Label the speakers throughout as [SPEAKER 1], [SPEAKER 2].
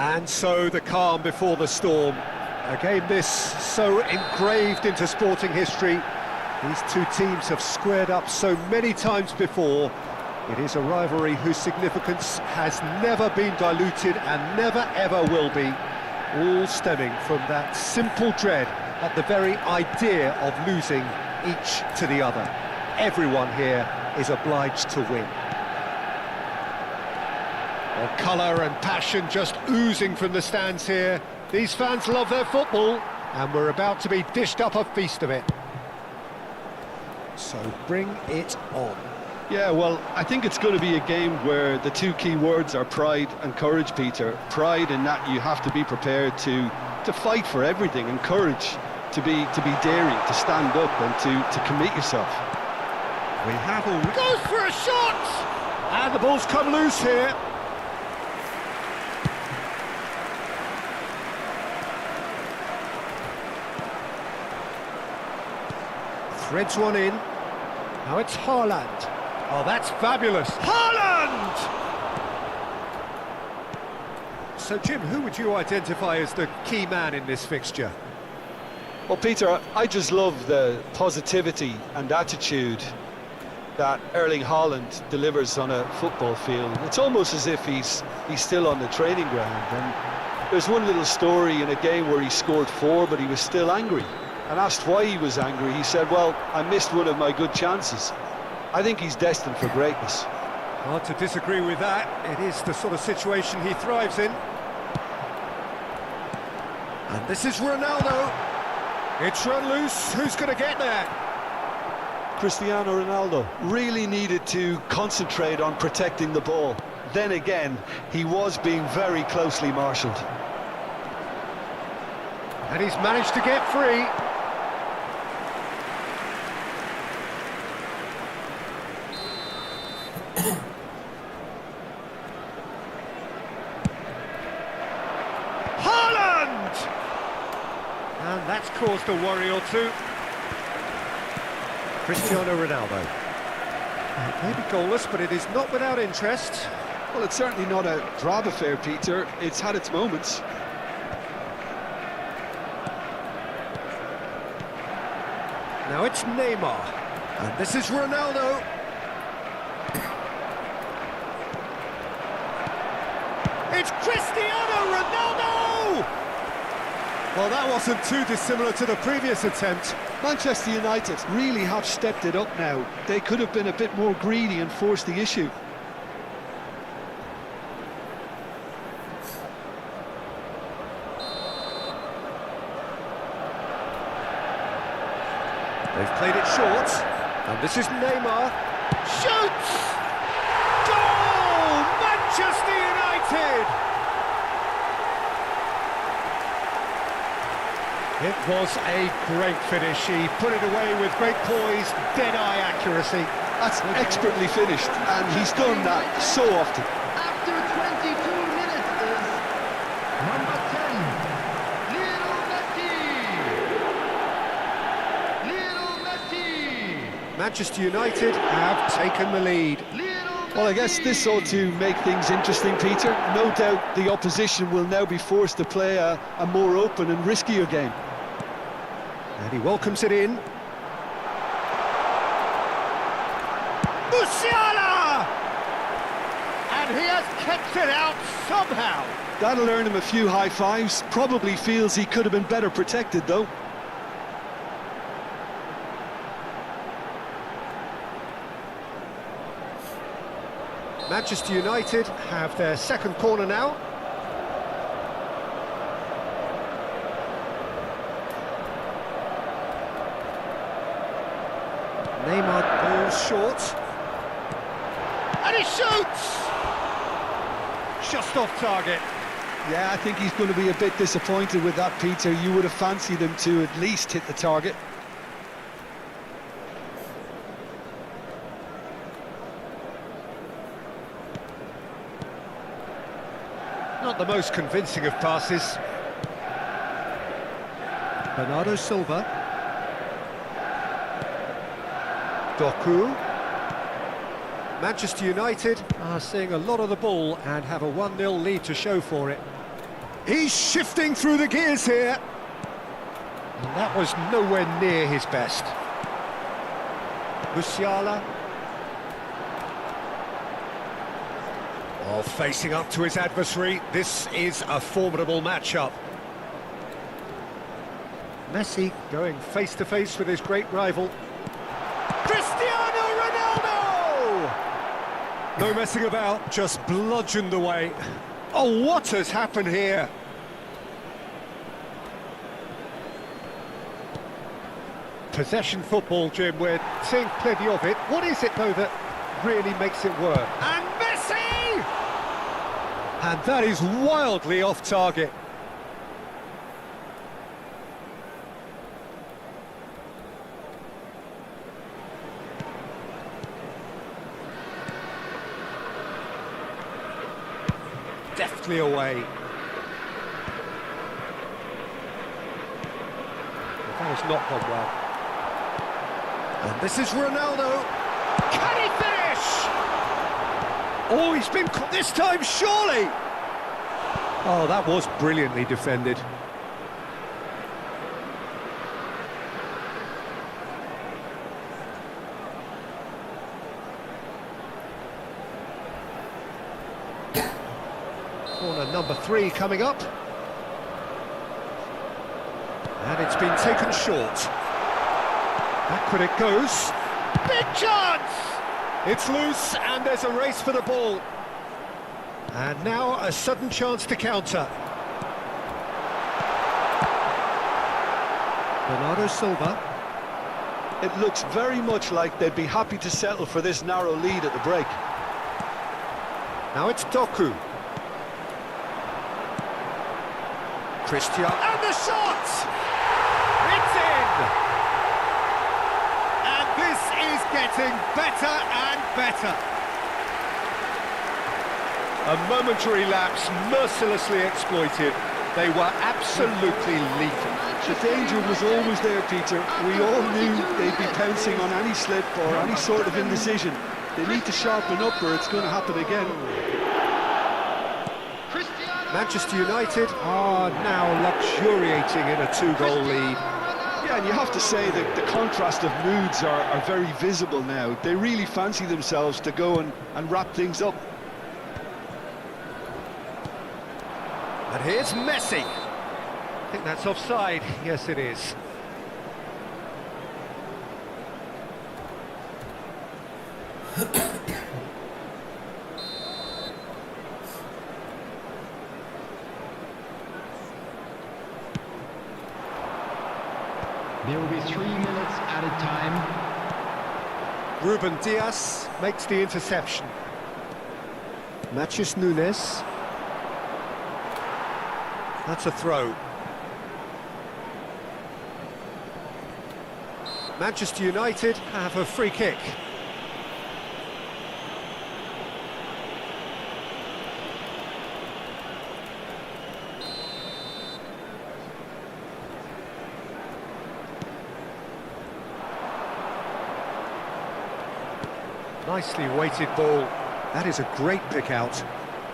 [SPEAKER 1] And so the calm before the storm. A game this so engraved into sporting history. These two teams have squared up so many times before. It is a rivalry whose significance has never been diluted and never ever will be. All stemming from that simple dread at the very idea of losing each to the other. Everyone here is obliged to win. Well, colour and passion just oozing from the stands here. These fans love their football, and we're about to be dished up a feast of it. So bring it on.
[SPEAKER 2] Yeah, well, I think it's going to be a game where the two key words are pride and courage, Peter. Pride in that you have to be prepared to fight for everything, and courage to be daring, to stand up and to commit yourself.
[SPEAKER 1] We have all... Goes for a shot! And the ball's come loose here. Threads one in. Now it's Haaland. Oh, that's fabulous. Haaland! So, Jim, who would you identify as the key man in this fixture?
[SPEAKER 2] Well, Peter, I just love the positivity and attitude that Erling Haaland delivers on a football field. It's almost as if he's still on the training ground. And there's one little story in a game where he scored 4, but he was still angry. And asked why he was angry, he said, well, I missed one of my good chances. I think he's destined for greatness.
[SPEAKER 1] Hard to disagree with that. It is the sort of situation he thrives in. And this is Ronaldo. It's run loose. Who's going to get there?
[SPEAKER 2] Cristiano Ronaldo really needed to concentrate on protecting the ball. Then again, he was being very closely marshalled.
[SPEAKER 1] And he's managed to get free. Haaland! And that's caused a worry or two. Cristiano Ronaldo. It may be goalless, but it is not without interest.
[SPEAKER 2] Well, it's certainly not a drab affair, Peter. It's had its moments.
[SPEAKER 1] Now it's Neymar. And this is Ronaldo. It's Cristiano Ronaldo! Well, that wasn't too dissimilar to the previous attempt.
[SPEAKER 2] Manchester United really have stepped it up now. They could have been a bit more greedy and forced the issue.
[SPEAKER 1] They've played it short. And this is Neymar. Shoots! Goal! Manchester United! It was a great finish. He put it away with great poise, dead-eye accuracy.
[SPEAKER 2] That's expertly finished, and he's done that so often.
[SPEAKER 3] After 22 minutes is number 10, Lionel Messi. Lionel Messi.
[SPEAKER 1] Manchester United have taken the lead.
[SPEAKER 2] Well, I guess this ought to make things interesting, Peter. No doubt the opposition will now be forced to play a more open and riskier game.
[SPEAKER 1] And he welcomes it in. Musiala! And he has kept it out somehow.
[SPEAKER 2] That'll earn him a few high fives. Probably feels he could have been better protected, though.
[SPEAKER 1] Manchester United have their second corner now. Neymar falls short. And he shoots! Just off target.
[SPEAKER 2] Yeah, I think he's going to be a bit disappointed with that, Peter. You would have fancied him to at least hit the target.
[SPEAKER 1] Not the most convincing of passes. Bernardo Silva. Doku. Manchester United are seeing a lot of the ball and have a 1-0 lead to show for it. He's shifting through the gears here. And that was nowhere near his best. Musiala. Oh, facing up to his adversary. This is a formidable matchup. Messi going face-to-face with his great rival. Cristiano Ronaldo! No messing about, just bludgeoned away. Oh, what has happened here? Possession football, Jim, we're seeing plenty of it. What is it, though, that really makes it work? And Messi! And that is wildly off target. Deftly away. That has not gone well. And this is Ronaldo. Can he finish? Oh, he's been caught this time, surely! Oh, that was brilliantly defended. Corner number 3 coming up. And it's been taken short. Backward it goes. Big chance! It's loose and there's a race for the ball. And now a sudden chance to counter. Bernardo Silva.
[SPEAKER 2] It looks very much like they'd be happy to settle for this narrow lead at the break.
[SPEAKER 1] Now it's Doku. Cristiano. And the shot! It's in! And this is getting better and better. A momentary lapse mercilessly exploited. They were absolutely lethal.
[SPEAKER 2] The danger was always there, Peter. We all knew they'd be pouncing on any slip or any sort of indecision. They need to sharpen up or it's going to happen again.
[SPEAKER 1] Manchester United are now luxuriating in a 2-goal lead.
[SPEAKER 2] Yeah, and you have to say that the contrast of moods are very visible now. They really fancy themselves to go and wrap things up.
[SPEAKER 1] And here's Messi. I think that's offside. Yes, it is.
[SPEAKER 3] There will be 3 minutes at a time.
[SPEAKER 1] Ruben Dias makes the interception. Matheus Nunes. That's a throw. Manchester United have a free kick. Nicely weighted ball. That is a great pick out.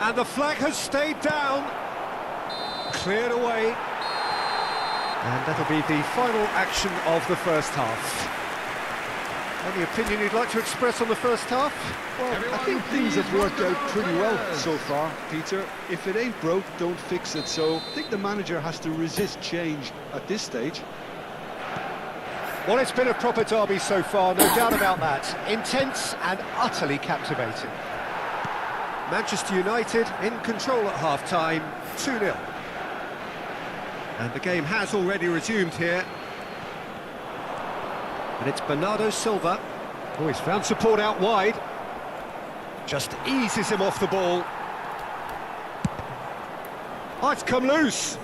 [SPEAKER 1] And the flag has stayed down. Cleared away. And that'll be the final action of the first half. Any opinion you'd like to express on the first half?
[SPEAKER 2] Well, I think things have worked out pretty well so far, Peter. If it ain't broke, don't fix it. So I think the manager has to resist change at this stage.
[SPEAKER 1] Well, it's been a proper derby so far, no doubt about that. Intense and utterly captivating. Manchester United in control at half-time, 2-0. And the game has already resumed here. And it's Bernardo Silva. Oh, he's found support out wide. Just eases him off the ball. Oh, it's come loose.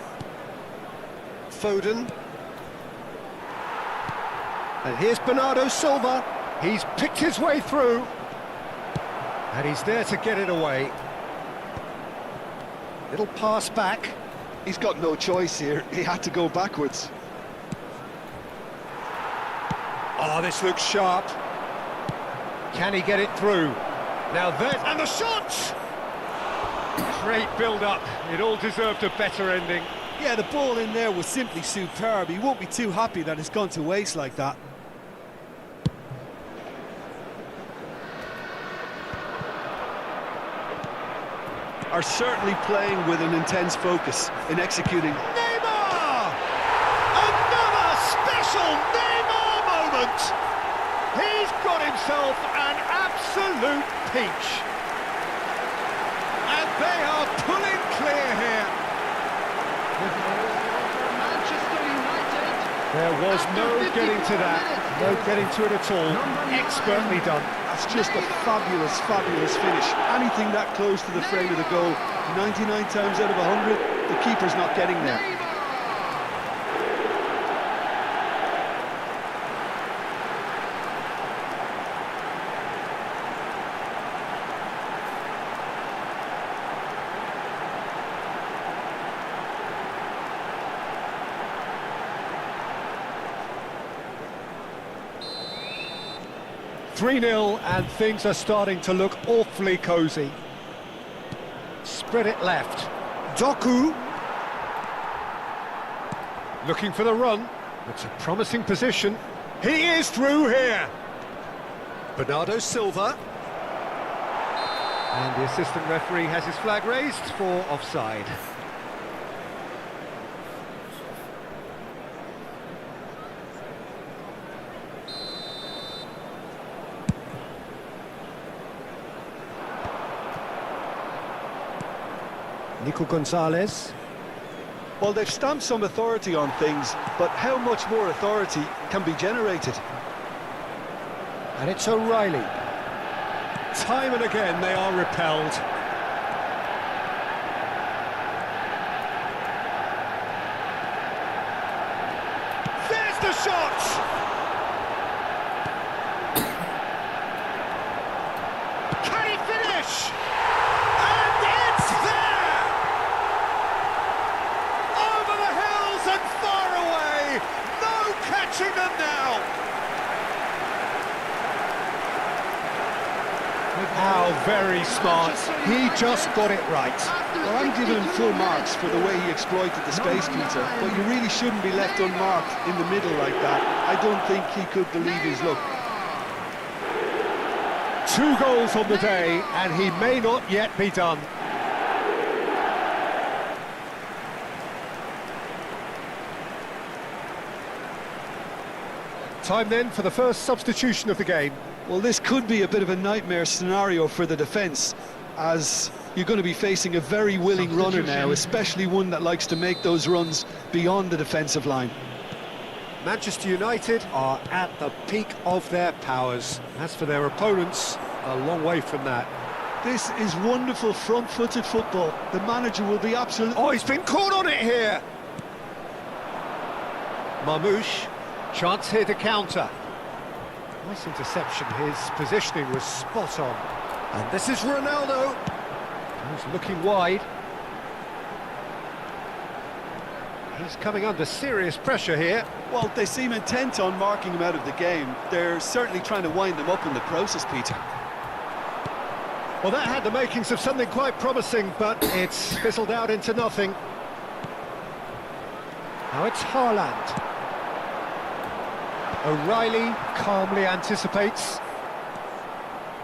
[SPEAKER 1] Foden. And here's Bernardo Silva. He's picked his way through. And he's there to get it away. Little pass back.
[SPEAKER 2] He's got no choice here. He had to go backwards.
[SPEAKER 1] Oh, this looks sharp. Can he get it through? Now there, and the shot! Great build-up. It all deserved a better ending.
[SPEAKER 2] Yeah, the ball in there was simply superb. He won't be too happy that it's gone to waste like that. Are certainly playing with an intense focus in executing.
[SPEAKER 1] Neymar! Another special Neymar moment! He's got himself an absolute peach. And they are pulling clear here.
[SPEAKER 3] Manchester United.
[SPEAKER 1] There was no
[SPEAKER 3] After
[SPEAKER 1] getting to
[SPEAKER 3] 54
[SPEAKER 1] that,
[SPEAKER 3] minutes.
[SPEAKER 1] no getting to it at all. Expertly done.
[SPEAKER 2] That's just a fabulous, fabulous finish. Anything that close to the frame of the goal, 99 times out of 100, the keeper's not getting there.
[SPEAKER 1] Three 0 and things are starting to look awfully cosy. Spread it left. Doku. Looking for the run. It's a promising position. He is through here. Bernardo Silva. And the assistant referee has his flag raised for offside. Nico Gonzalez.
[SPEAKER 2] Well, they've stamped some authority on things, but how much more authority can be generated?
[SPEAKER 1] And it's O'Reilly. Time and again they are repelled. There's the shot! Can he finish? And it's there! Over the hills and far away! No catching them now! How very smart. He just got it right.
[SPEAKER 2] Well, I'm giving him full marks for the way he exploited the space, Peter, but you really shouldn't be left unmarked in the middle like that. I don't think he could believe his luck.
[SPEAKER 1] 2 goals on the day, and he may not yet be done. Time then for the first substitution of the game.
[SPEAKER 2] Well, this could be a bit of a nightmare scenario for the defence, as you're going to be facing a very willing runner now, especially one that likes to make those runs beyond the defensive line.
[SPEAKER 1] Manchester United are at the peak of their powers. As for their opponents, a long way from that.
[SPEAKER 2] This is wonderful front-footed football. The manager will be absolutely...
[SPEAKER 1] Oh, he's been caught on it here! Marmoush, chance here to counter. Nice interception, his positioning was spot on. And this is Ronaldo. He's looking wide. He's coming under serious pressure here.
[SPEAKER 2] Well, they seem intent on marking him out of the game. They're certainly trying to wind him up in the process, Peter.
[SPEAKER 1] Well, that had the makings of something quite promising, but it's fizzled out into nothing. Now it's Haaland. O'Reilly calmly anticipates.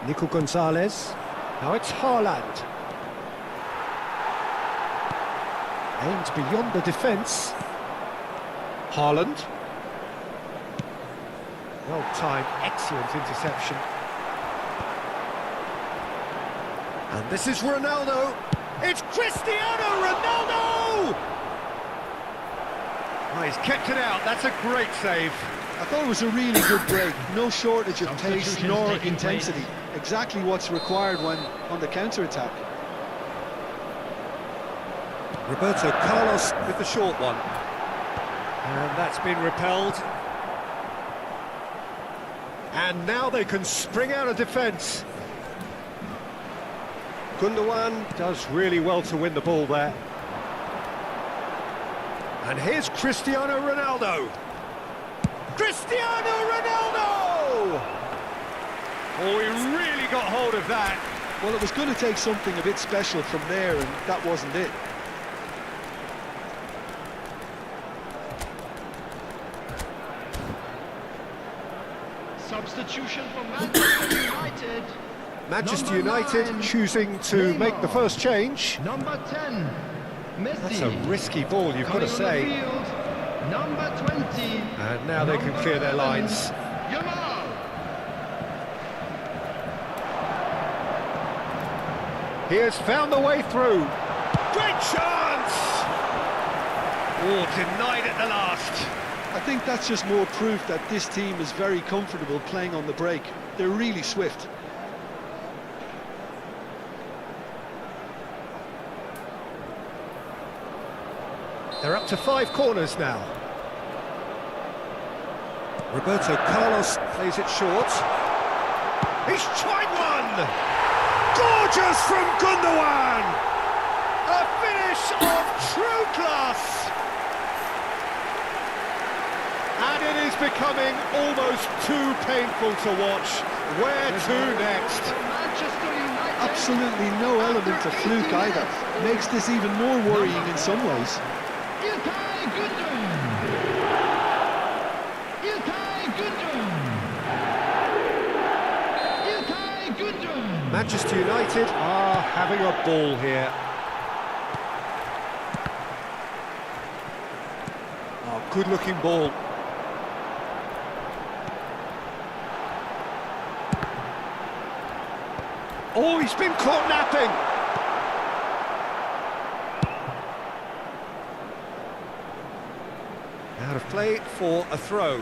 [SPEAKER 1] Nico Gonzalez. Now it's Haaland. Aimed beyond the defence. Haaland. Well-timed, excellent interception. And this is Ronaldo. It's Cristiano Ronaldo! Oh, he's kept it out. That's a great save.
[SPEAKER 2] I thought it was a really good break. No shortage of pace
[SPEAKER 3] Substitutions
[SPEAKER 2] nor
[SPEAKER 3] taking place.
[SPEAKER 2] intensity. Exactly what's required when on the counter-attack.
[SPEAKER 1] Roberto Carlos with the short one. And that's been repelled. And now they can spring out of defence. Gundogan does really well to win the ball there. And here's Cristiano Ronaldo. Cristiano Ronaldo! Oh, he really got hold of that.
[SPEAKER 2] Well, it was going to take something a bit special from there, and that wasn't it.
[SPEAKER 3] Substitution for Manchester United.
[SPEAKER 1] Manchester
[SPEAKER 3] Number
[SPEAKER 1] United
[SPEAKER 3] 9,
[SPEAKER 1] choosing to
[SPEAKER 3] Neymar.
[SPEAKER 1] make the first change.
[SPEAKER 3] Number 10, Messi.
[SPEAKER 1] That's a risky ball, you've got to
[SPEAKER 3] Coming on
[SPEAKER 1] say.
[SPEAKER 3] the field, number 20.
[SPEAKER 1] And now they can
[SPEAKER 3] Number
[SPEAKER 1] clear their
[SPEAKER 3] 11,
[SPEAKER 1] lines.
[SPEAKER 3] Yamal.
[SPEAKER 1] He has found the way through. Great chance! Oh, denied at the last.
[SPEAKER 2] I think that's just more proof that this team is very comfortable playing on the break. They're really swift.
[SPEAKER 1] They're up to 5 corners now. Roberto Carlos plays it short. He's tried one! Gorgeous from Gundogan! A finish of true class! And it is becoming almost too painful to watch. Where to next?
[SPEAKER 3] Manchester United.
[SPEAKER 2] Absolutely no element of fluke either. Makes this even more worrying in some ways.
[SPEAKER 3] Ilkay Gundogan. Ilkay Gundogan. Ilkay Gundogan.
[SPEAKER 1] Manchester United are having a ball here. Oh, good-looking ball. Oh, he's been caught napping! Out of play for a throw.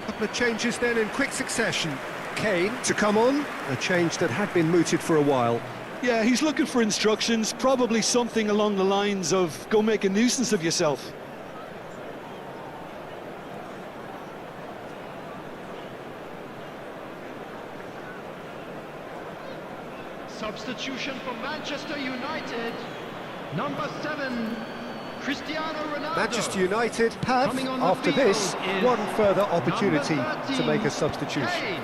[SPEAKER 1] Couple of changes then in quick succession. Kane to come on, a change that had been mooted for a while.
[SPEAKER 2] Yeah, he's looking for instructions, probably something along the lines of go make a nuisance of yourself.
[SPEAKER 3] Substitution for Manchester United. Number 7, Cristiano Ronaldo.
[SPEAKER 1] Manchester United have,
[SPEAKER 3] Coming on the
[SPEAKER 1] after this,
[SPEAKER 3] field is
[SPEAKER 1] one further opportunity
[SPEAKER 3] number
[SPEAKER 1] to
[SPEAKER 3] 13,
[SPEAKER 1] make a substitution.
[SPEAKER 3] Kane.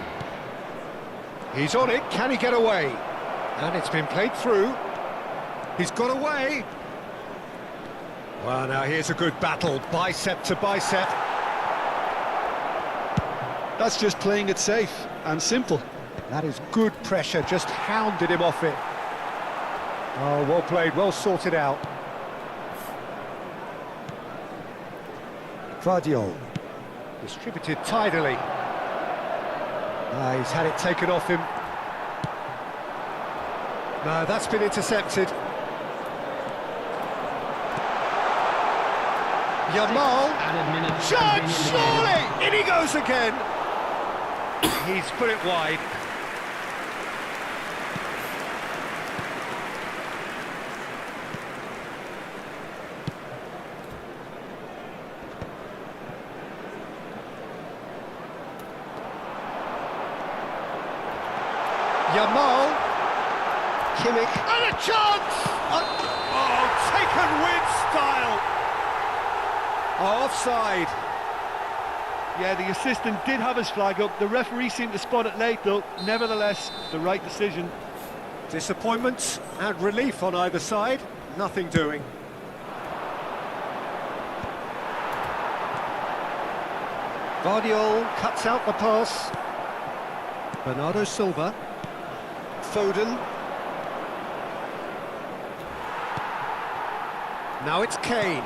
[SPEAKER 1] He's on it, can he get away? And it's been played through. He's got away. Well, now here's a good battle, bicep to bicep.
[SPEAKER 2] That's just playing it safe and simple.
[SPEAKER 1] That is good pressure, just hounded him off it. Oh, well played, well sorted out. Vardiol, distributed tidily. He's had it taken off him. No, that's been intercepted. Yamal,
[SPEAKER 3] Added minutes
[SPEAKER 1] shot,
[SPEAKER 3] have been indicated.
[SPEAKER 1] surely! In he goes again. He's put it wide. Yamal, Kimmich, and a chance! Oh, taken with style! Offside.
[SPEAKER 2] Yeah, the assistant did have his flag up. The referee seemed to spot it late, though. Nevertheless, the right decision.
[SPEAKER 1] Disappointment and relief on either side. Nothing doing. Vardiol cuts out the pass. Bernardo Silva. Foden. Now it's Kane.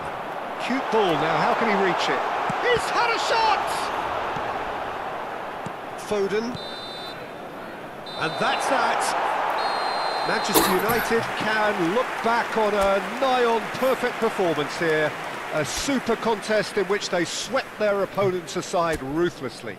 [SPEAKER 1] Cute ball now, how can he reach it? He's had a shot! Foden. And that's that. Manchester United can look back on a nigh-on perfect performance here. A super contest in which they swept their opponents aside ruthlessly.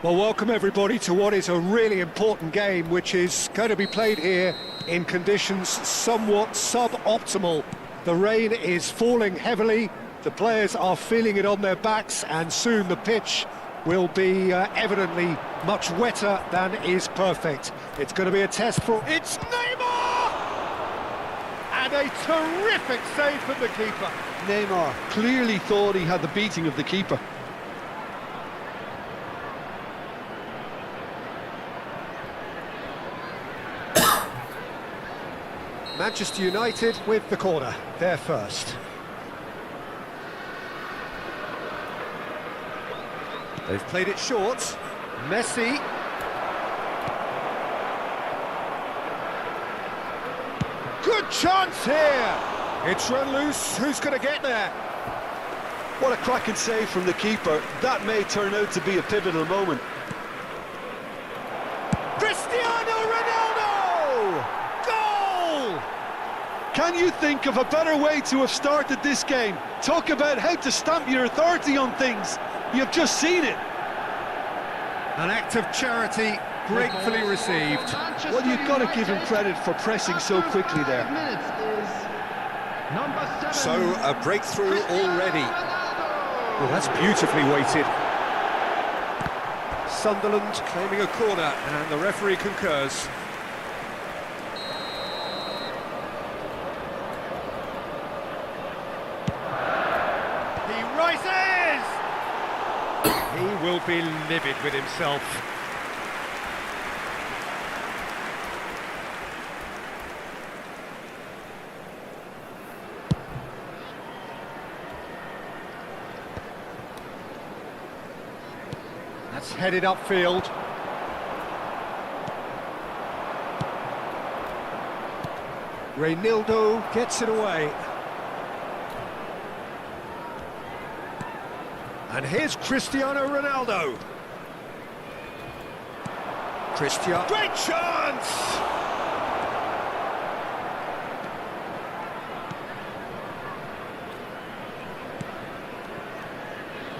[SPEAKER 1] Well, welcome everybody to what is a really important game, which is going to be played here in conditions somewhat suboptimal. The rain is falling heavily, the players are feeling it on their backs, and soon the pitch will be evidently much wetter than is perfect. It's going to be a test for... It's Neymar! And a terrific save from the keeper.
[SPEAKER 2] Neymar clearly thought he had the beating of the keeper.
[SPEAKER 1] Manchester United with the corner, they're first. They've played it short. Messi. Good chance here. It's run loose. Who's going to get there?
[SPEAKER 2] What a cracking save from the keeper. That may turn out to be a pivotal moment.
[SPEAKER 1] Cristiano Ronaldo! Goal!
[SPEAKER 2] Can you think of a better way to have started this game? Talk about how to stamp your authority on things. You've just seen it.
[SPEAKER 1] An act of charity gratefully received.
[SPEAKER 2] Well, you've got to give him credit for pressing so quickly there.
[SPEAKER 1] So, a breakthrough already. Well, that's beautifully weighted. Sunderland claiming a corner, and the referee concurs. He rises! He will be livid with himself. That's headed upfield. Reinildo gets it away. And here's Cristiano Ronaldo. Cristiano. Great chance!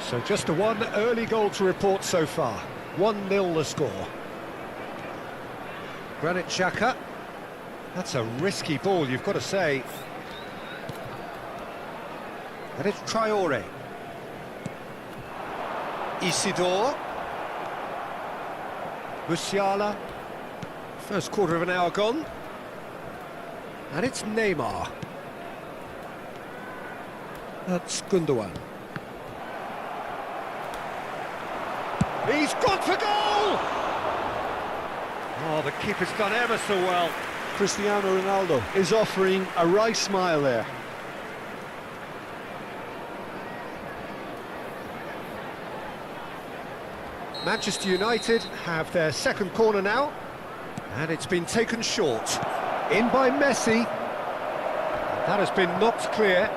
[SPEAKER 1] So just a one early goal to report so far. 1-0 the score. Granit Xhaka. That's a risky ball, you've got to say. And it's Traore. Isidore. Musiala. First quarter of an hour gone. And it's Neymar. That's Gundogan. He's gone for goal! Oh, the keeper's done ever so well.
[SPEAKER 2] Cristiano Ronaldo is offering a wry smile there.
[SPEAKER 1] Manchester United have their second corner now, and it's been taken short. In by Messi. That has been knocked clear.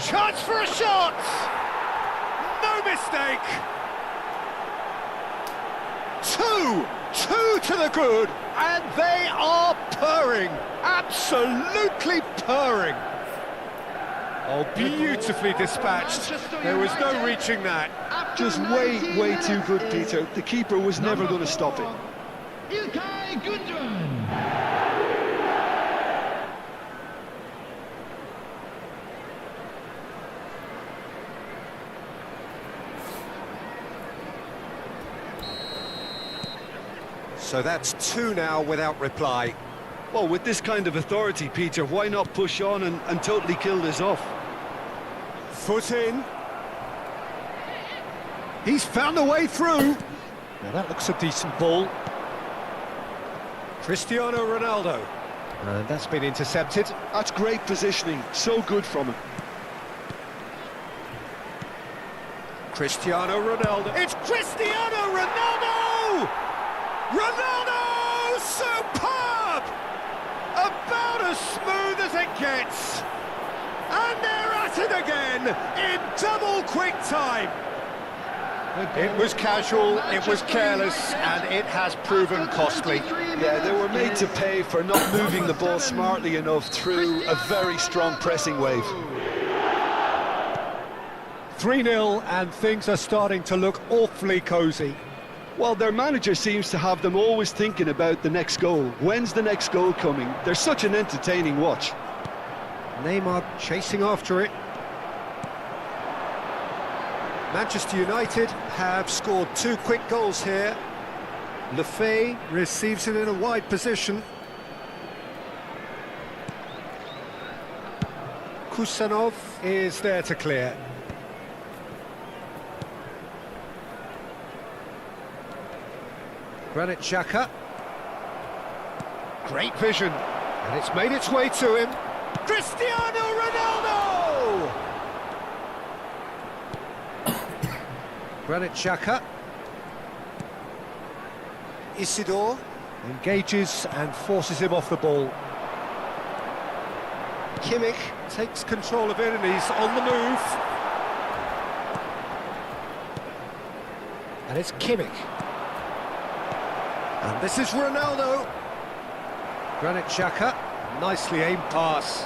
[SPEAKER 1] Chance for a shot! No mistake! Two to the good, and they are purring, absolutely purring. Oh, beautifully dispatched. There was no reaching that.
[SPEAKER 2] Just way too good, Peter. The keeper was never going to stop it.
[SPEAKER 3] Ilkay Gundogan.
[SPEAKER 1] So that's two now without reply.
[SPEAKER 2] Well, with this kind of authority, Peter, why not push on and totally kill this off?
[SPEAKER 1] Foot in. He's found a way through. Now that looks a decent ball. Cristiano Ronaldo. And that's been intercepted.
[SPEAKER 2] That's great positioning, so good from him.
[SPEAKER 1] Cristiano Ronaldo. It's Cristiano Ronaldo! Ronaldo! Superb! About as smooth as it gets. And they're at it again in double quick time. It was casual, it was careless, and it has proven costly.
[SPEAKER 2] Yeah, they were made to pay for not moving the ball smartly enough through a very strong pressing wave.
[SPEAKER 1] 3-0 and things are starting to look awfully cosy.
[SPEAKER 2] Well, their manager seems to have them always thinking about the next goal. When's the next goal coming? They're such an entertaining watch.
[SPEAKER 1] Neymar chasing after it. Manchester United have scored 2 quick goals here. Le Fay receives it in a wide position. Kusanov is there to clear. Granit Xhaka. Great vision. And it's made its way to him. Cristiano Ronaldo! Granit Xhaka. Isidore engages and forces him off the ball. Kimmich takes control of it and he's on the move. And it's Kimmich. And this is Ronaldo. Granit Xhaka, nicely aimed pass.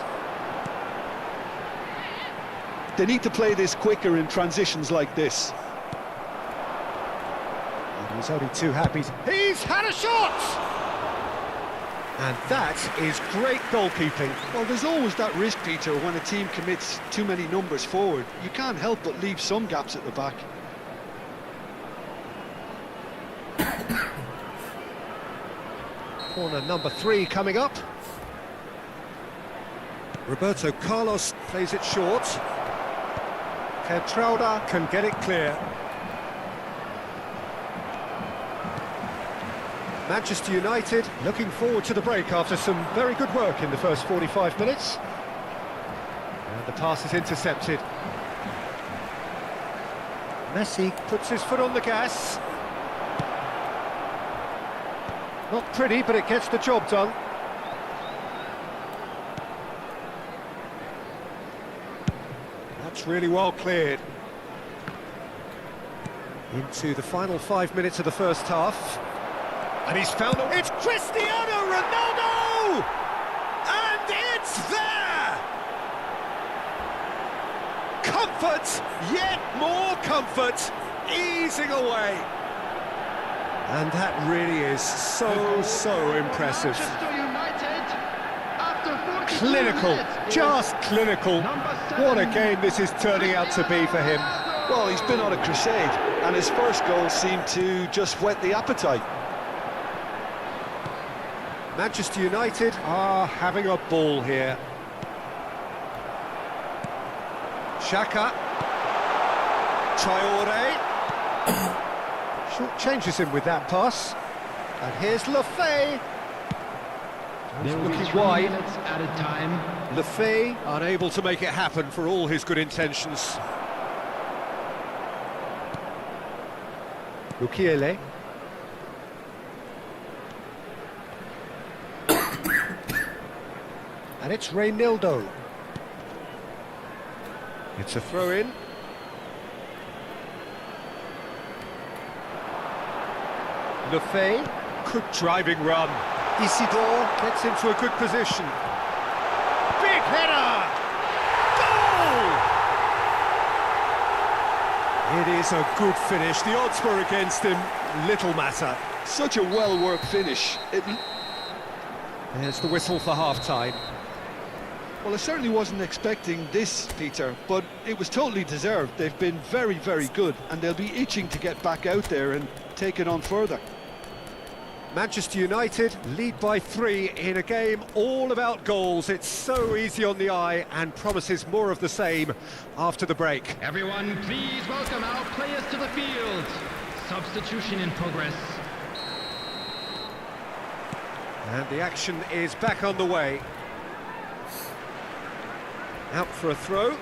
[SPEAKER 2] They need to play this quicker in transitions like this.
[SPEAKER 1] And he's only too happy. He's had a shot! And that is great goalkeeping.
[SPEAKER 2] Well, there's always that risk, Peter, when a team commits too many numbers forward. You can't help but leave some gaps at the back.
[SPEAKER 1] Corner number 3 coming up. Roberto Carlos plays it short. Kertrauda can get it clear. Manchester United looking forward to the break after some very good work in the first 45 minutes. And the pass is intercepted. Messi puts his foot on the gas. Not pretty, but it gets the job done. That's really well cleared. Into the final 5 minutes of the first half. And he's found it. It's Cristiano Ronaldo! And it's there! Comfort, yet more comfort, easing away. And that really is so impressive.
[SPEAKER 3] Manchester United, after 42
[SPEAKER 1] Clinical,
[SPEAKER 3] minutes,
[SPEAKER 1] just clinical. What a game this is turning out to be for him.
[SPEAKER 2] Well, he's been on a crusade, and his first goal seemed to just whet the appetite.
[SPEAKER 1] Manchester United are having a ball here. Xhaka. Traore. Short changes him with that pass. And here's Le Fay. He's
[SPEAKER 3] There will be
[SPEAKER 1] looking
[SPEAKER 3] 3
[SPEAKER 1] wide.
[SPEAKER 3] minutes added time.
[SPEAKER 1] Le Fay unable to make it happen for all his good intentions. Mukiele. And it's Reynildo. It's a throw-in. Le Fay, good driving run. Isidore gets into a good position. Big header! Goal! It is a good finish. The odds were against him. Little matter.
[SPEAKER 2] Such a well-worked finish.
[SPEAKER 1] There's the whistle for half-time.
[SPEAKER 2] Well, I certainly wasn't expecting this, Peter, but it was totally deserved. They've been very, very good, and they'll be itching to get back out there and take it on further.
[SPEAKER 1] Manchester United lead by 3 in a game all about goals. It's so easy on the eye and promises more of the same after the break.
[SPEAKER 3] Everyone, please welcome our players to the field. Substitution in progress.
[SPEAKER 1] And the action is back on the way. Out for a throw.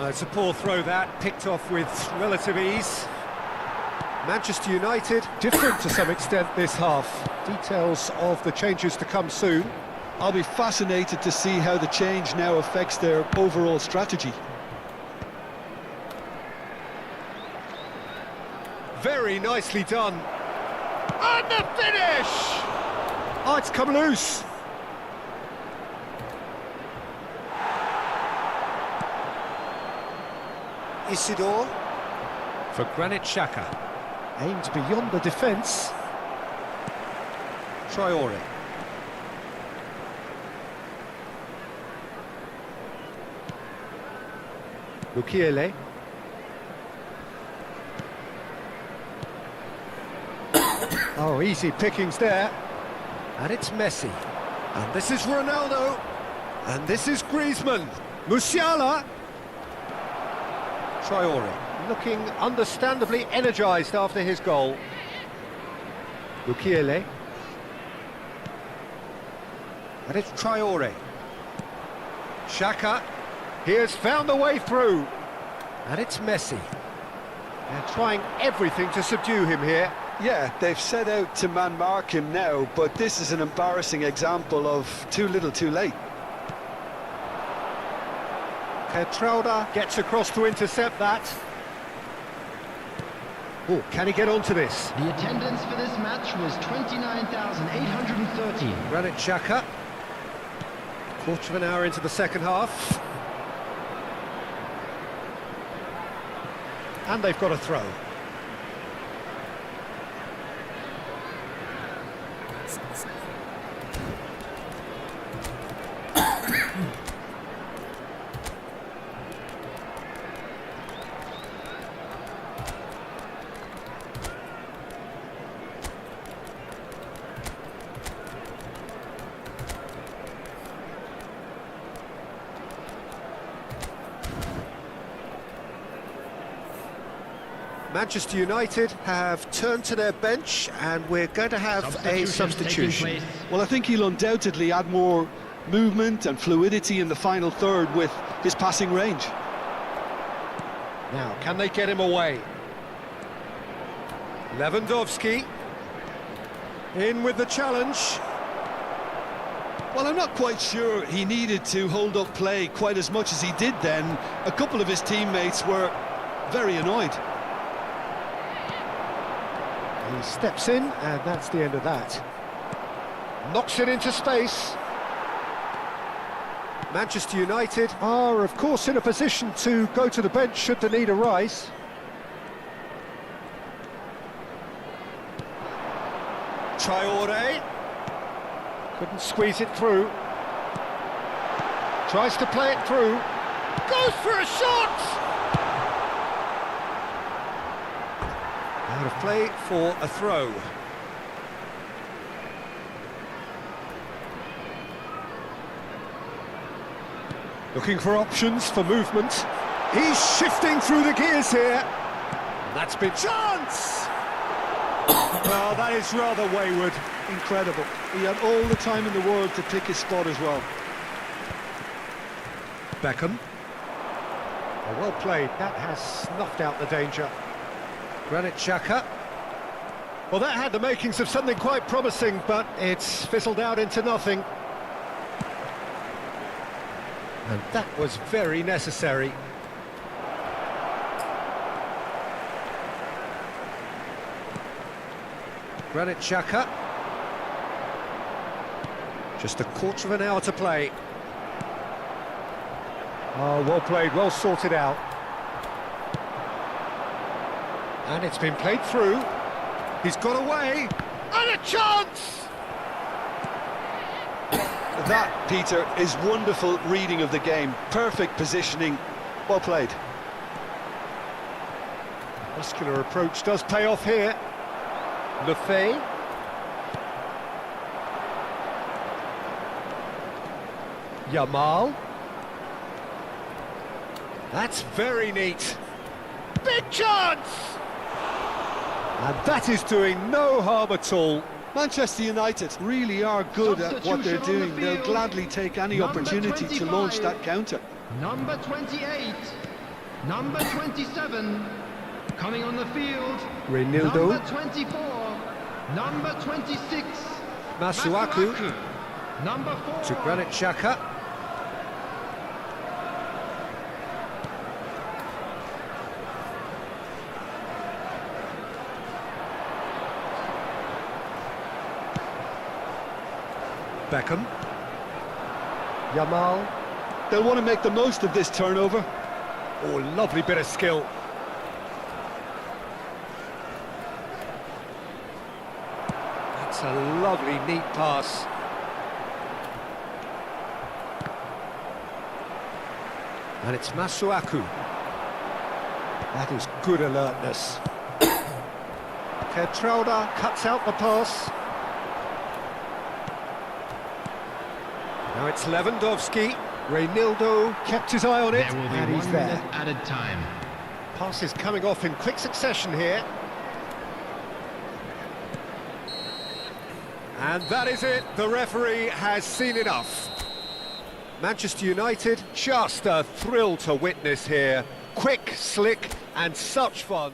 [SPEAKER 1] It's a poor throw that, picked off with relative ease. Manchester United, different to some extent this half. Details of the changes to come soon.
[SPEAKER 2] I'll be fascinated to see how the change now affects their overall strategy.
[SPEAKER 1] Very nicely done. And the finish! Oh, it's come loose. Isidore. For Granit Xhaka. Aimed beyond the defence. Traore. Mukiele. Oh, easy pickings there. And it's Messi. And this is Ronaldo. And this is Griezmann. Musiala. Traore, looking understandably energised after his goal. Mukiele. And it's Traore. Xhaka. He has found a way through. And it's Messi. They're trying everything to subdue him here.
[SPEAKER 2] Yeah, they've set out to man-mark him now, but this is an embarrassing example of too little too late.
[SPEAKER 1] Petrauda gets across to intercept that. Oh, can he get onto this?
[SPEAKER 3] The attendance for this match was 29,830.
[SPEAKER 1] Granit Xhaka. Quarter of an hour into the second half. And they've got a throw. Manchester United have turned to their bench and we're going to have a substitution.
[SPEAKER 2] Well, I think he'll undoubtedly add more movement and fluidity in the final third with his passing range.
[SPEAKER 1] Now, can they get him away? Lewandowski. In with the challenge.
[SPEAKER 2] Well, I'm not quite sure he needed to hold up play quite as much as he did then. A couple of his teammates were very annoyed.
[SPEAKER 1] He steps in, and that's the end of that. Knocks it into space. Manchester United are, of course, in a position to go to the bench should the need arise. Traore. Couldn't squeeze it through. Tries to play it through. Goes for a shot! Out of play for a throw. Looking for options for movement. He's shifting through the gears here. That's been chance! Well, that is rather wayward.
[SPEAKER 2] Incredible. He had all the time in the world to pick his spot as well.
[SPEAKER 1] Beckham. Oh, well played. That has snuffed out the danger. Granit Xhaka. Well, that had the makings of something quite promising, but it's fizzled out into nothing. And that was very necessary. Granit Xhaka. Just a quarter of an hour to play. Oh, well played, well sorted out. And it's been played through. He's got away. And a chance!
[SPEAKER 2] That, Peter, is wonderful reading of the game. Perfect positioning. Well played.
[SPEAKER 1] Muscular approach does pay off here. Lefebvre. Yamal. That's very neat. Big chance! And that is doing no harm at all.
[SPEAKER 2] Manchester United really are good at what they're doing. They'll gladly take any opportunity to launch that counter.
[SPEAKER 3] Number 28, number 27, coming on the field.
[SPEAKER 1] Reinildo.
[SPEAKER 3] Number 24, number 26,
[SPEAKER 1] Masuaku.
[SPEAKER 3] number 4.
[SPEAKER 1] To Granit Xhaka. Beckham. Yamal.
[SPEAKER 2] They'll want to make the most of this turnover.
[SPEAKER 1] Oh, lovely bit of skill. That's a lovely, neat pass. And it's Masuaku. That is good alertness. Kertrauda cuts out the pass. Now it's Lewandowski. Reynildo kept his eye on it,
[SPEAKER 3] There will be
[SPEAKER 1] and he's
[SPEAKER 3] 1
[SPEAKER 1] there.
[SPEAKER 3] minute added time.
[SPEAKER 1] Passes coming off in quick succession here. And that is it. The referee has seen enough. Manchester United, just a thrill to witness here. Quick, slick, and such fun.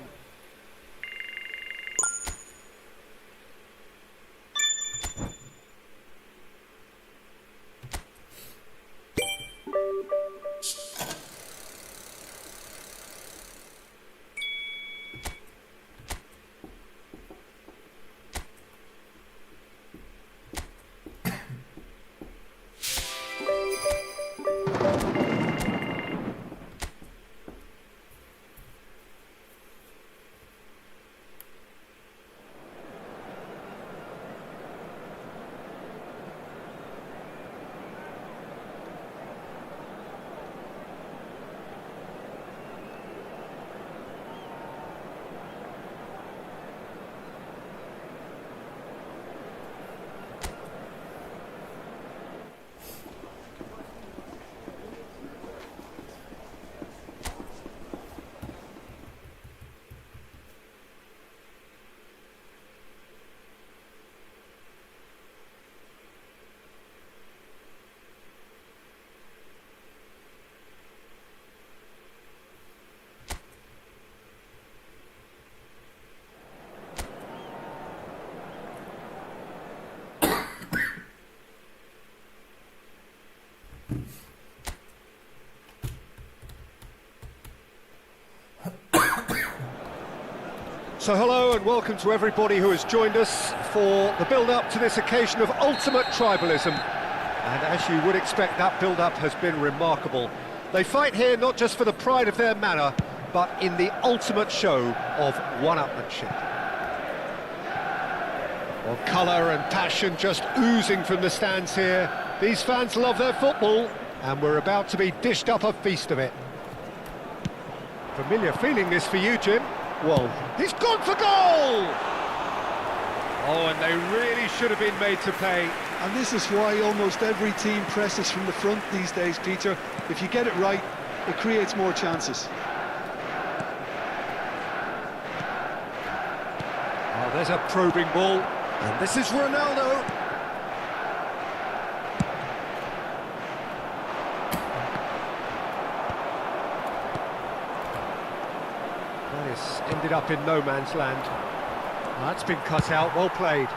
[SPEAKER 1] So hello and welcome to everybody who has joined us for the build-up to this occasion of ultimate tribalism. And as you would expect, that build-up has been remarkable. They fight here not just for the pride of their manor, but in the ultimate show of one-upmanship. Well, colour and passion just oozing from the stands here. These fans love their football, and we're about to be dished up a feast of it. Familiar feeling this for you, Jim.
[SPEAKER 2] Well,
[SPEAKER 1] He's gone for goal! Oh, and they really should have been made to pay.
[SPEAKER 2] and this is why almost every team presses from the front these days, Peter. If you get it right, it creates more chances.
[SPEAKER 1] Oh, there's a probing ball. And this is Ronaldo. That is ended up in no man's land. That's been cut out, well played.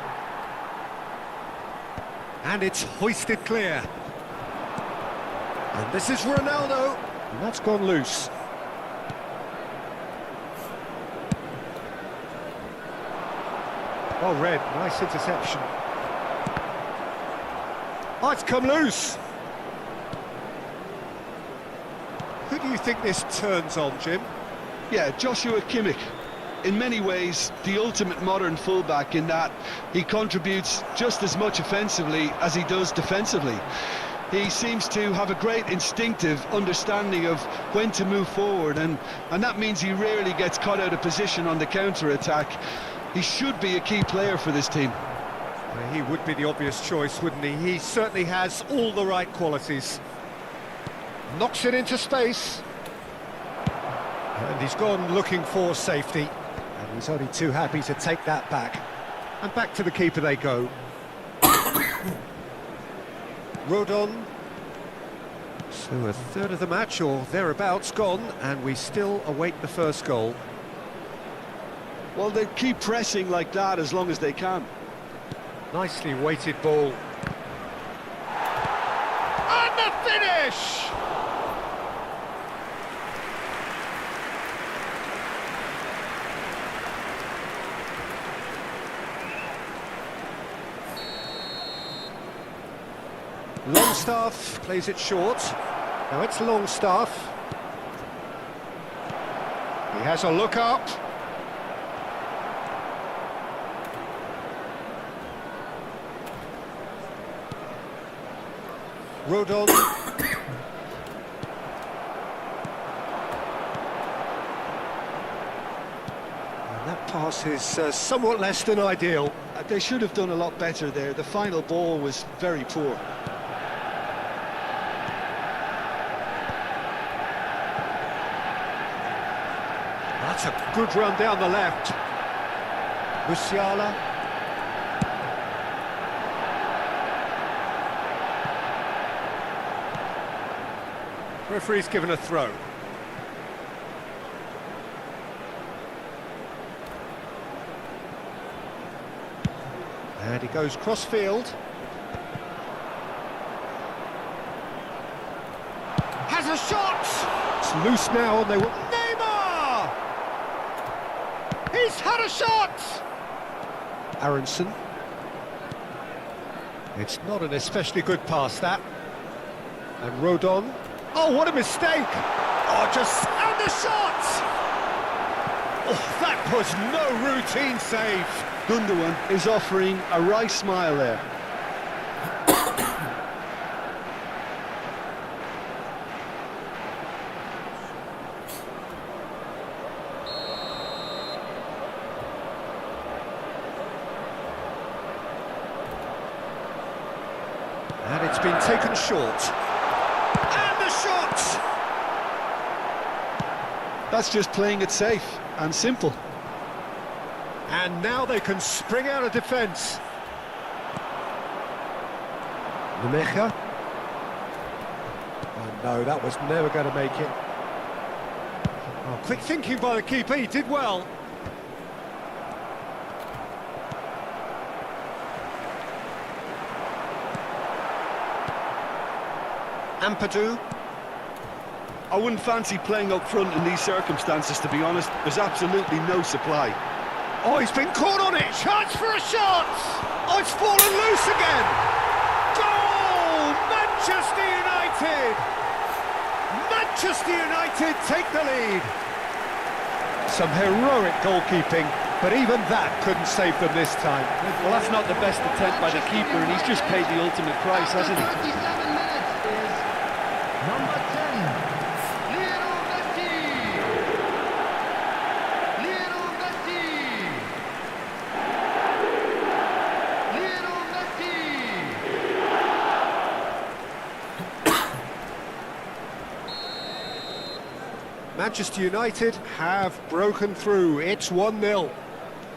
[SPEAKER 1] And it's hoisted clear. And this is Ronaldo. And that's gone loose. Well read, nice interception. Oh, it's come loose. Who do you think this turns on, Jim?
[SPEAKER 2] Yeah, Joshua Kimmich. In many ways, the ultimate modern fullback in that he contributes just as much offensively as he does defensively. He seems to have a great instinctive understanding of when to move forward, and that means he rarely gets caught out of position on the counter-attack. He should be a key player for this team.
[SPEAKER 1] Well, he would be the obvious choice, wouldn't he? He certainly has all the right qualities. Knocks it into space. And he's gone looking for safety. And he's only too happy to take that back. And back to the keeper they go. Rodon. So a third of the match, or thereabouts, gone. And we still await the first goal.
[SPEAKER 2] Well, they keep pressing like that as long as they can.
[SPEAKER 1] Nicely weighted ball. And the finish! Longstaff plays it short. Now it's Longstaff. He has a look up. Rodon. And that pass is somewhat less than ideal.
[SPEAKER 2] They should have done a lot better there. The final ball was very poor.
[SPEAKER 1] That's a good run down the left. Musiala. Referee's given a throw. And he goes cross-field. Has a shot! It's loose now and they will... Neymar! He's had a shot! Aronson. It's not an especially good pass, that. And Rodon. Oh, what a mistake! Oh, just... And the shot! Oh, that was no routine save.
[SPEAKER 2] Gundogan is offering a wry smile there.
[SPEAKER 1] And it's been taken short. And the shot!
[SPEAKER 2] That's just playing it safe and simple.
[SPEAKER 1] And now they can spring out of defence. Nemecha. Oh no, that was never going to make it. Oh, quick thinking by the keeper, he did well. Ampadu.
[SPEAKER 2] I wouldn't fancy playing up front in these circumstances, to be honest. There's absolutely no supply.
[SPEAKER 1] Oh, he's been caught on it! Chance for a shot! Oh, it's fallen loose again! Goal! Manchester United! Manchester United take the lead! Some heroic goalkeeping, but even that couldn't save them this time.
[SPEAKER 4] Well, that's not the best attempt by the keeper, and he's just paid the ultimate price, hasn't he?
[SPEAKER 3] 57 minutes is number 10, Lionel Messi. Lionel Messi. Lionel Messi.
[SPEAKER 1] Manchester United have broken through. It's 1-0.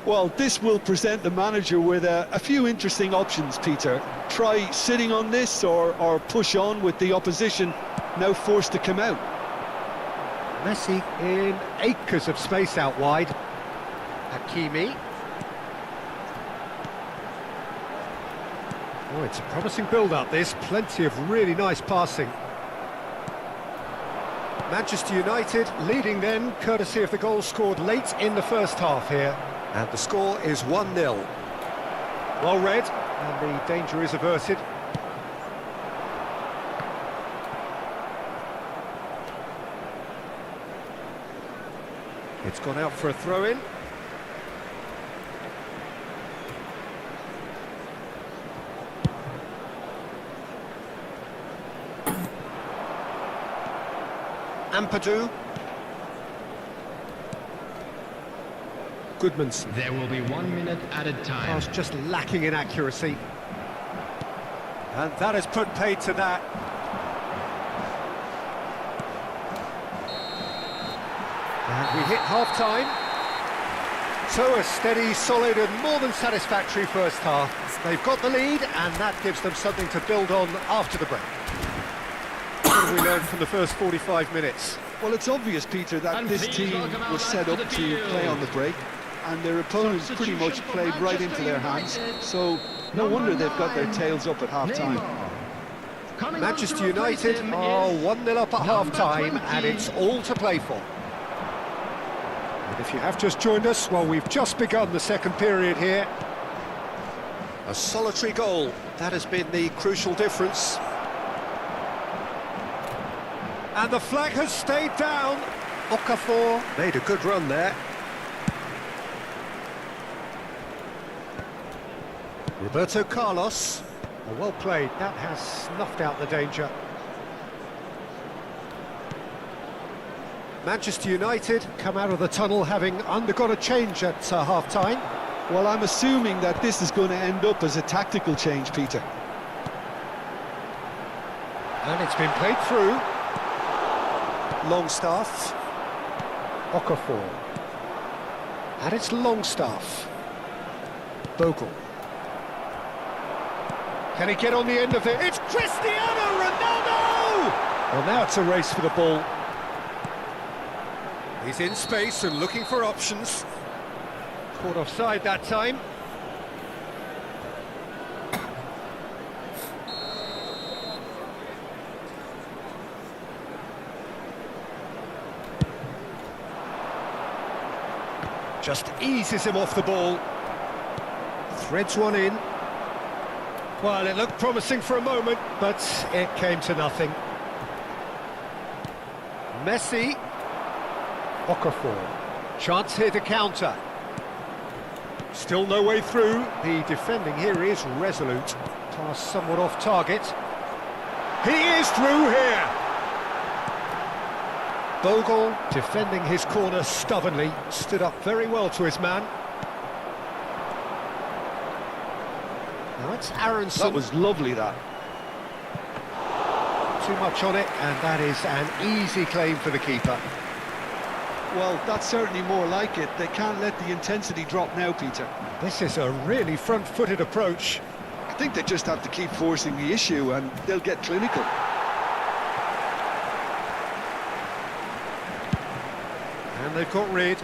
[SPEAKER 2] Well, this will present the manager with a few interesting options, Peter. Try sitting on this or push on with the opposition now forced to come out.
[SPEAKER 1] Messi in acres of space out wide. Hakimi. Oh, it's a promising build-up, this. Plenty of really nice passing. Manchester United leading then, courtesy of the goal scored late in the first half here. And the score is 1-0. Well read, and the danger is averted. It's gone out for a throw-in. Ampadu. Goodmanson.
[SPEAKER 3] There will be 1 minute added time.
[SPEAKER 1] Pass just lacking in accuracy. And that has put paid to that. And we hit half-time. So a steady, solid and more than satisfactory first half. They've got the lead and that gives them something to build on after the break. What have we learned from the first 45 minutes?
[SPEAKER 2] Well, it's obvious, Peter, that this team was set up to play on the break, and their opponents pretty much played right into their hands, so no wonder they've got their tails up at half-time.
[SPEAKER 1] Manchester United are 1-0 up at half-time, and it's all to play for. And if you have just joined us, well, we've just begun the second period here. A solitary goal, that has been the crucial difference. And the flag has stayed down. Okafor made a good run there. Roberto Carlos. Oh, well played. That has snuffed out the danger. Manchester United come out of the tunnel having undergone a change at half-time.
[SPEAKER 2] Well, I'm assuming that this is going to end up as a tactical change, Peter.
[SPEAKER 1] And it's been played through. Longstaff. Okafor. And it's Longstaff. Bogle. Can he get on the end of it? It's Cristiano Ronaldo! Well, now it's a race for the ball. He's in space and looking for options. Caught offside that time. Just eases him off the ball. Threads one in. Well, it looked promising for a moment, but it came to nothing. Messi. Okafor. Chance here to counter. Still no way through. The defending here is resolute. Pass somewhat off target. He is through here. Bogle defending his corner stubbornly. Stood up very well to his man. Now it's Aronson.
[SPEAKER 2] That was lovely, that.
[SPEAKER 1] Too much on it, and that is an easy claim for the keeper.
[SPEAKER 2] Well, that's certainly more like it. They can't let the intensity drop now, Peter.
[SPEAKER 1] This is a really front-footed approach.
[SPEAKER 2] I think they just have to keep forcing the issue and they'll get clinical.
[SPEAKER 1] And they've got rid.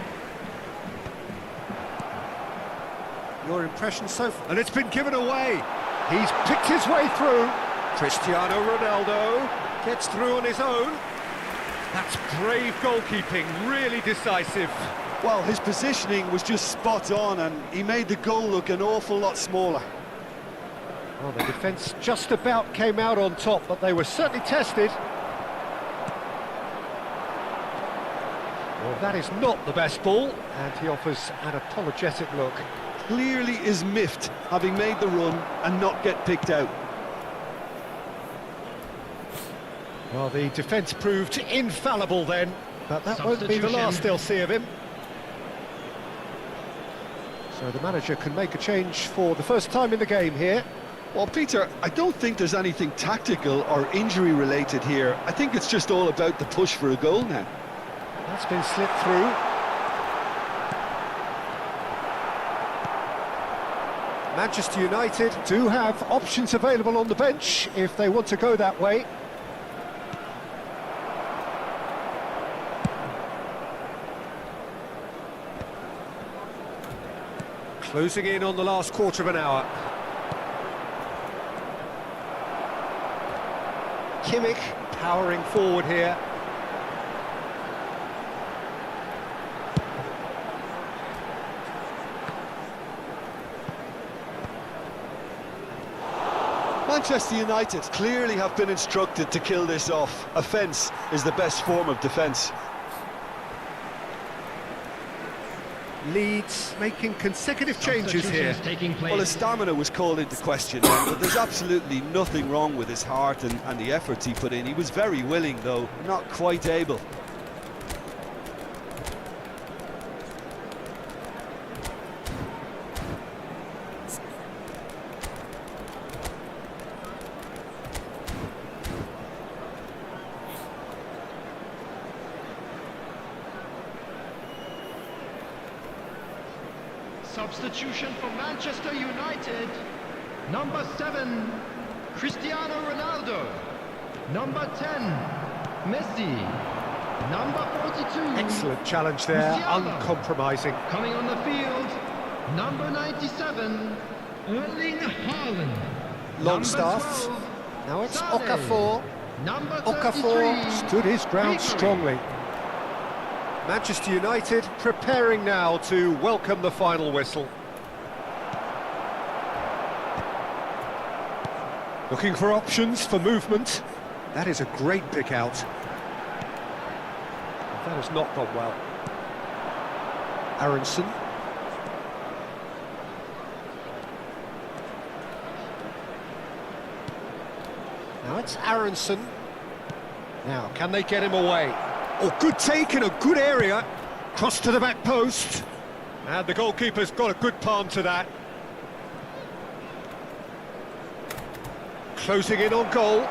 [SPEAKER 1] Your impression so far? And it's been given away. He's picked his way through. Cristiano Ronaldo gets through on his own. That's brave goalkeeping, really decisive.
[SPEAKER 2] Well, his positioning was just spot on and he made the goal look an awful lot smaller.
[SPEAKER 1] Well, the defence just about came out on top, but they were certainly tested. Well, that is not the best ball, and he offers an apologetic look.
[SPEAKER 2] Clearly is miffed, having made the run and not get picked out.
[SPEAKER 1] Well, the defence proved infallible then, but that won't be the last they'll see of him. So the manager can make a change for the first time in the game here.
[SPEAKER 2] Well, Peter, I don't think there's anything tactical or injury-related here. I think it's just all about the push for a goal now.
[SPEAKER 1] That's been slipped through. Manchester United do have options available on the bench if they want to go that way. Closing in on the last quarter of an hour. Kimmich powering forward here.
[SPEAKER 2] Manchester United clearly have been instructed to kill this off. Offence is the best form of defence.
[SPEAKER 1] Leeds making consecutive changes here.
[SPEAKER 2] Well, his stamina was called into question, but there's absolutely nothing wrong with his heart and the efforts he put in. He was very willing, though not quite able.
[SPEAKER 3] Substitution for Manchester United. Number 7, Cristiano Ronaldo. Number 10, Messi. Number 42.
[SPEAKER 1] Excellent challenge there,
[SPEAKER 3] Musiala.
[SPEAKER 1] uncompromising.
[SPEAKER 3] Coming on the field, number 97, Erling Haaland.
[SPEAKER 1] Longstaff.
[SPEAKER 3] Number 12,
[SPEAKER 1] Now it's
[SPEAKER 3] Sane.
[SPEAKER 1] Okafor.
[SPEAKER 3] Number
[SPEAKER 1] Okafor
[SPEAKER 3] 33,
[SPEAKER 1] stood his ground
[SPEAKER 3] Pedri.
[SPEAKER 1] strongly. Manchester United preparing now to welcome the final whistle. Looking for options for movement. That is a great pick out. That has not gone well. Aronson. Now it's Aronson. Now, can they get him away? Oh, good take in a good area. Cross to the back post. And the goalkeeper's got a good palm to that. Closing in on goal.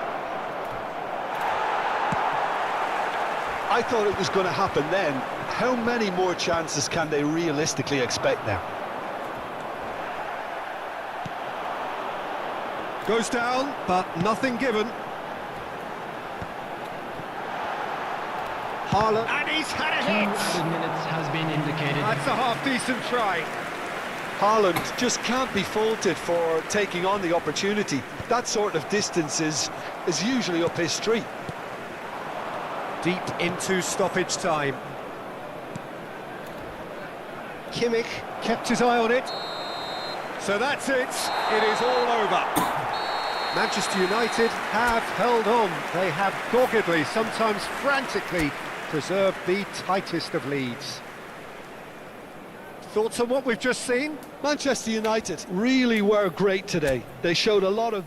[SPEAKER 2] I thought it was going to happen then. How many more chances can they realistically expect now?
[SPEAKER 1] Goes down, but nothing given. Haaland, and he's had a
[SPEAKER 3] 2
[SPEAKER 1] hit!
[SPEAKER 3] added minutes has been indicated.
[SPEAKER 1] That's a half-decent try.
[SPEAKER 2] Haaland just can't be faulted for taking on the opportunity. That sort of distance is usually up his street.
[SPEAKER 1] Deep into stoppage time. Kimmich kept his eye on it. So that's it. It is all over. Manchester United have held on. They have doggedly, sometimes frantically, preserved the tightest of leads. Thoughts on what we've just seen?
[SPEAKER 2] Manchester United really were great today. They showed a lot of